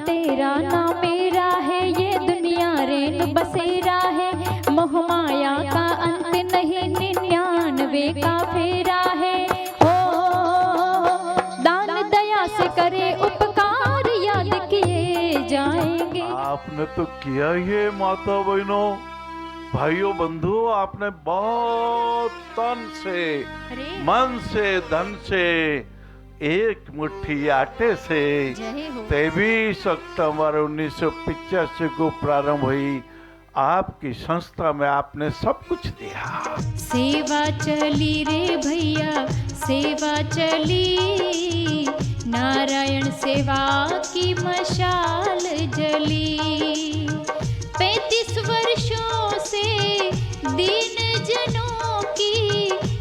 तेरा ना मेरा है, ये दुनिया रेन बसेरा है। मोह माया का अंत नहीं, 99 का फेरा है। हो दान दया से करे उपकार, याद किए जाएंगे। आपने तो किया ये माता बहनों, भाइयों बंधु, आपने बहुत तन से, मन से, धन से, एक मुट्ठी आटे से 23 अक्टूबर 1985 को प्रारंभ हुई आपकी संस्था में आपने सब कुछ दिया। सेवा चली रे भैया, सेवा चली, नारायण सेवा की मशाल जली। 35 वर्षों से दीन जनों की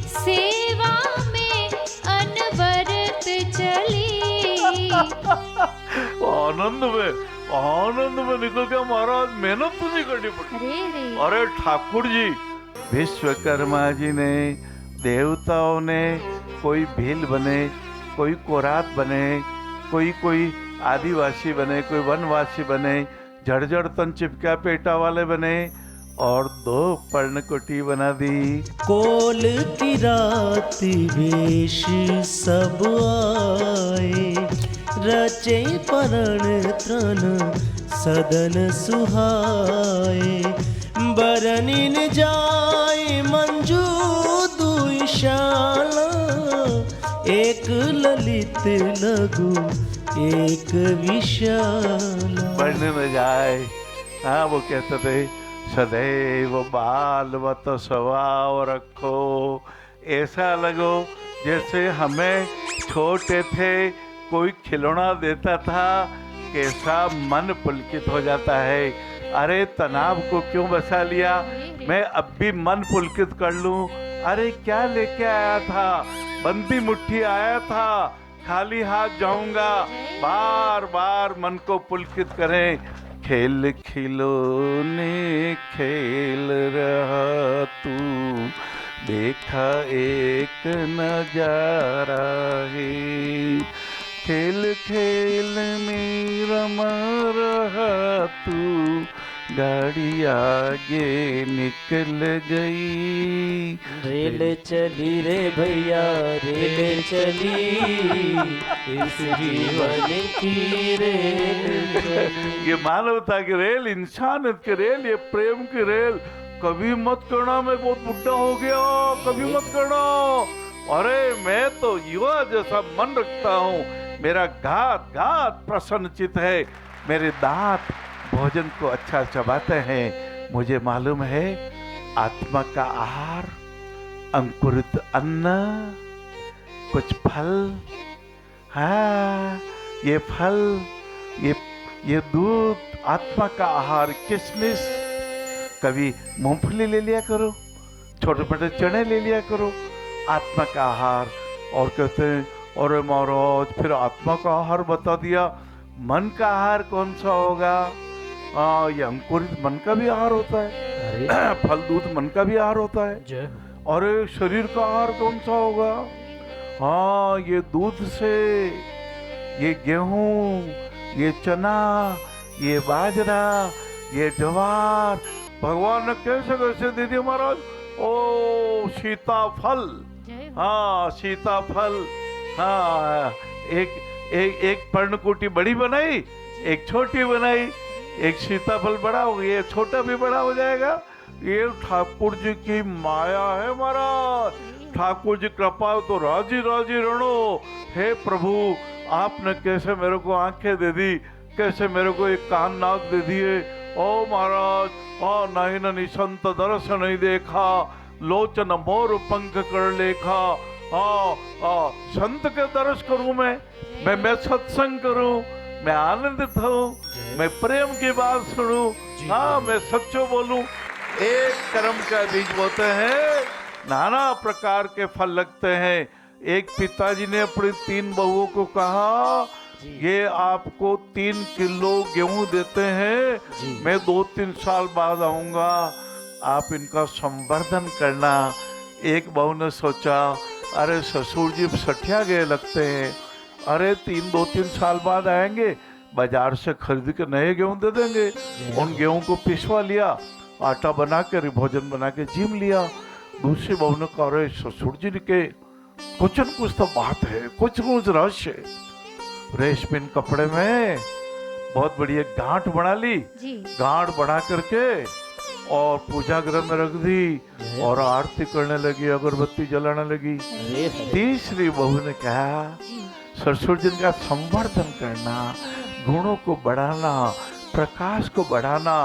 सेवा में अनवरत चली। आनंद में निकल के महाराज मेहनत तो नहीं करनी पड़ी। अरे ठाकुर जी, विश्वकर्मा जी ने, देवताओं ने, कोई भील बने, कोई कोरात बने, कोई आदिवासी बने, कोई वनवासी बने, जड़ तन चिपका पेटा वाले बने, और 2 पर्णकुटी बना दी। कोल की राति वेश सब आए, रचे परण तृण सदन सुहाए। बरनिन जाय मंजू दुई शाला, एक ललित लघु एक विशाला। पढ़ने में जाए, हाँ वो कहते थे सदैव बालवत स्वभाव रखो। ऐसा लगो जैसे हमें छोटे थे कोई खिलौना देता था, कैसा मन पुलकित हो जाता है। अरे तनाव को क्यों बसा लिया, मैं अब भी मन पुलकित कर लूं। अरे क्या लेके आया था, बंदी मुट्ठी आया था, खाली हाथ जाऊंगा। बार बार मन को पुलकित करें। खेल खिलौने खेल रहा तू, देखा एक नजारा है। खेल खेल में रमा रहा तू, गाड़ी आगे निकल गई। रेल चली रे भैया, रेल चली, इस जीवन की रेल चली। ये मानवता की रेल, इंसानियत की रेल, ये प्रेम की रेल। कभी मत करना मैं बहुत बुढ़ा हो गया, कभी मत करना। अरे मैं तो युवा जैसा मन रखता हूँ, मेरा घात प्रसन्न चित्त है, मेरे दांत भोजन को अच्छा चबाते हैं। मुझे मालूम है आत्मा का आहार, अंकुरित अन्न, कुछ फल, हाँ ये फल, ये दूध, आत्मा का आहार, किशमिश, कभी मूंगफली ले लिया करो, छोटे छोटे चने ले लिया करो, आत्मा का आहार। और कहते हैं अरे महाराज फिर आत्मा का आहार बता दिया, मन का आहार कौन सा होगा? ये अंकुरित मन का भी आहार होता है, फल दूध मन का भी आहार होता है। और शरीर का आहार कौन सा होगा? हाँ ये दूध से, ये गेहूं, ये चना, ये बाजरा, ये ज्वार, भगवान ने कैसे कैसे दे दिया महाराज। ओ सीताफल, हाँ सीताफल, हाँ एक पर्णकुटी बड़ी बनाई, एक छोटी बनाई, एक सीताफल बड़ा हो गया, छोटा भी बड़ा हो जाएगा। ये ठाकुर जी की माया है महाराज, ठाकुर जी कृपा तो राजी राजी रणो। हे प्रभु आपने कैसे मेरे को आंखें दे दी, कैसे मेरे को एक कान नाक दे दिए। ओ महाराज नहीं नहीं संत दर्श नहीं देखा, लोचन मोर पंख कर लेखा। संत के दर्श करूं मैं सत्संग करूं, मैं आनंदित हूं, मैं प्रेम की बात सुनूं, हाँ मैं सच्चो बोलूं। एक कर्म का बीज बोते हैं, नाना प्रकार के फल लगते हैं। एक पिताजी ने अपनी 3 बहुओं को कहा, ये आपको 3 किलो गेहूं देते हैं, मैं 2-3 साल बाद आऊंगा, आप इनका संवर्धन करना। एक बहू ने सोचा, अरे ससुर जी सठिया गए लगते हैं, अरे 2-3 साल बाद आएंगे, बाजार से खरीद के नए गेहूं दे देंगे। उन गेहूं को पिसवा लिया, आटा बना के भोजन बना के जिम लिया। दूसरी बहू ने कहा, अरे ससुर जी के कुछ न कुछ तो बात है, कुछ न कुछ रहस्य है। रेशमी कपड़े में बहुत बड़ी एक गांठ बना ली, जी गांठ बना करके और पूजा गृह में रख दी और आरती करने लगी, अगरबत्ती जलाने लगी। अरे तीसरी बहू ने कहा, जी ससुर जी का संवर्धन करना, गुणों को बढ़ाना, प्रकाश को बढ़ाना,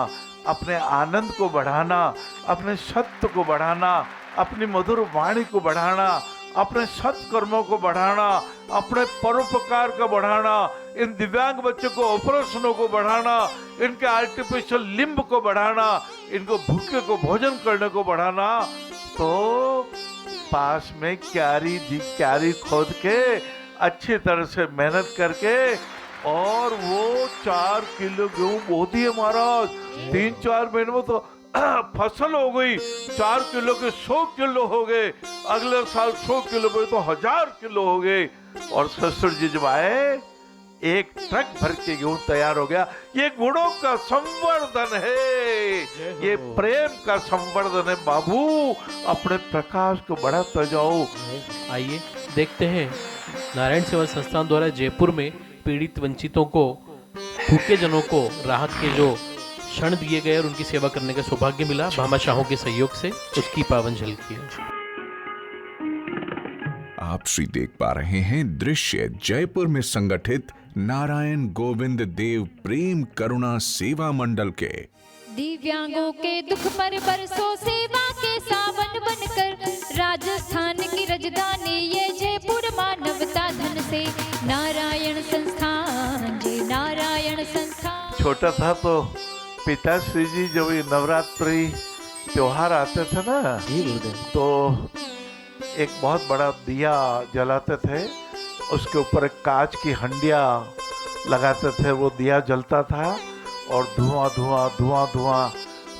अपने आनंद को बढ़ाना, अपने सत्य को बढ़ाना, अपनी मधुर वाणी को बढ़ाना, अपने सत्कर्मों को बढ़ाना, अपने परोपकार को बढ़ाना, इन दिव्यांग बच्चों को ऑपरेशनों को बढ़ाना, इनके आर्टिफिशियल लिम्ब को बढ़ाना, इनको भूखे को भोजन करने को बढ़ाना। तो पास में क्यारी खोद के अच्छी तरह से मेहनत करके और वो 4 किलो गेहूं बो दिए महाराज। 3-4 महीने में तो फसल हो गई। 4 किलो के 100 किलो हो गए, अगले साल 100 किलो पे तो 1000 किलो हो गए। और ससुर जी जब आए, 1 ट्रक भर के गेहूं तैयार हो गया। ये गुणों का संवर्धन है, ये प्रेम का संवर्धन है। बाबू अपने प्रकाश को बढ़ाते जाओ। आइए देखते हैं नारायण सेवा संस्थान द्वारा जयपुर में पीड़ित वंचितों को, भूखे जनों को राहत के जो क्षण दिए गए और उनकी सेवा करने का सौभाग्य मिला भामाशाहों के सहयोग से, उसकी पावन झलकी है। आप श्री देख पा रहे हैं दृश्य जयपुर में संगठित नारायण गोविंद देव प्रेम करुणा सेवा मंडल के। दिव्यांगों के दुख पर बरसों सेवा के सावन बनकर, राजस्थान की राजधानी ये जयपुर मानवता धन से, नारायण संस्थान जी नारायण संस्थान। छोटा था तो पिताश्री जी जब ये नवरात्रि त्योहार आते थे ना, तो एक बहुत बड़ा दिया जलाते थे, उसके ऊपर एक कांच की हंडिया लगाते थे, वो दिया जलता था और धुआं धुआं धुआं धुआं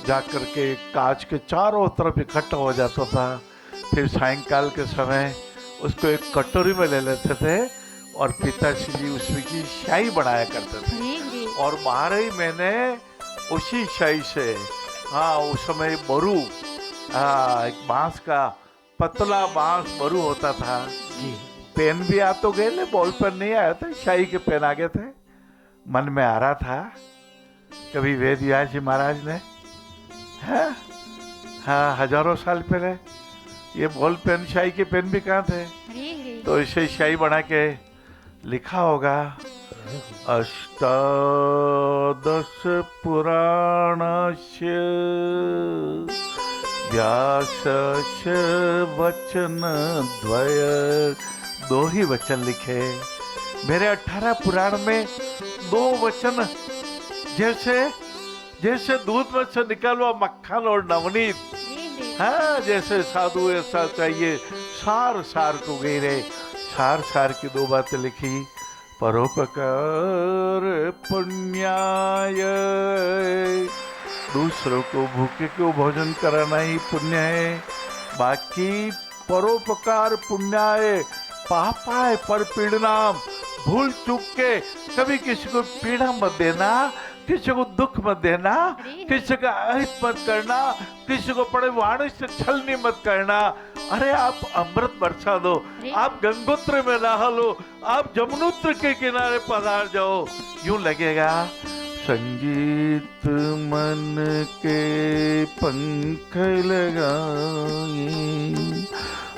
जा करके कांच के चारों तरफ इकट्ठा हो जाता था। फिर सायंकाल के समय उसको एक कटोरी में ले लेते थे और पिताश्री जी उसमें की शाही बनाया करते थे। और 12 महीने उसी शाही से, हाँ उस समय बरू, एक बांस का पतला बांस बरू होता था जी। पेन भी आ तो गए, बॉल पेन नहीं आया था, शाही के पेन आ गए थे। मन में आ रहा था कभी वेद व्यास जी महाराज ने, हाँ हजारों साल पहले ये बॉल पेन शाही के पेन भी कहाँ थे, तो इसे शाही बना के लिखा होगा, अष्टादश पुराणस्य व्यासस्य वचन द्वय। 2 ही वचन लिखे मेरे 18 पुराण में, 2 वचन, जैसे दूध में से निकलवा मक्खन और नवनीत, हाँ जैसे साधु ऐसा चाहिए, सार सार को गई रे, सार सार की 2 बातें लिखी। परोपकार पुण्याय, दूसरों को भूखे को भोजन कराना ही पुण्य है। बाकी परोपकार पुण्याय, पापाय पर पीड़नाम, भूल चूक के कभी किसी को पीड़ा मत देना, किसी को दुख मत देना, किसी का अहित मत करना, किसी को बड़े वाणी से छलनी मत करना। अरे आप अमृत बरसा दो, आप गंगोत्र में नहा लो, आप जमुनोत्र के किनारे पधार जाओ, यूं लगेगा संगीत मन के पंख लगाए,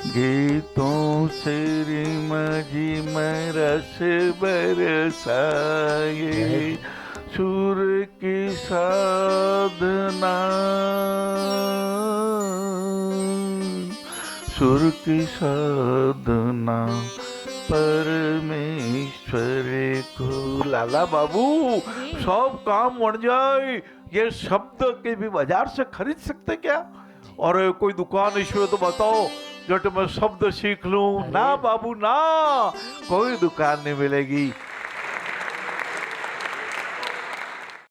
गीतों से रिम झिम रस बरसाए, सुर की साधना, सुर की साधना परमेश्वर को। लाला बाबू सब काम बन जाए, ये शब्द के भी बाजार से खरीद सकते क्या? और कोई दुकान इसमें तो बताओ जो मैं शब्द सीख लूं। ना बाबू ना, कोई दुकान नहीं मिलेगी।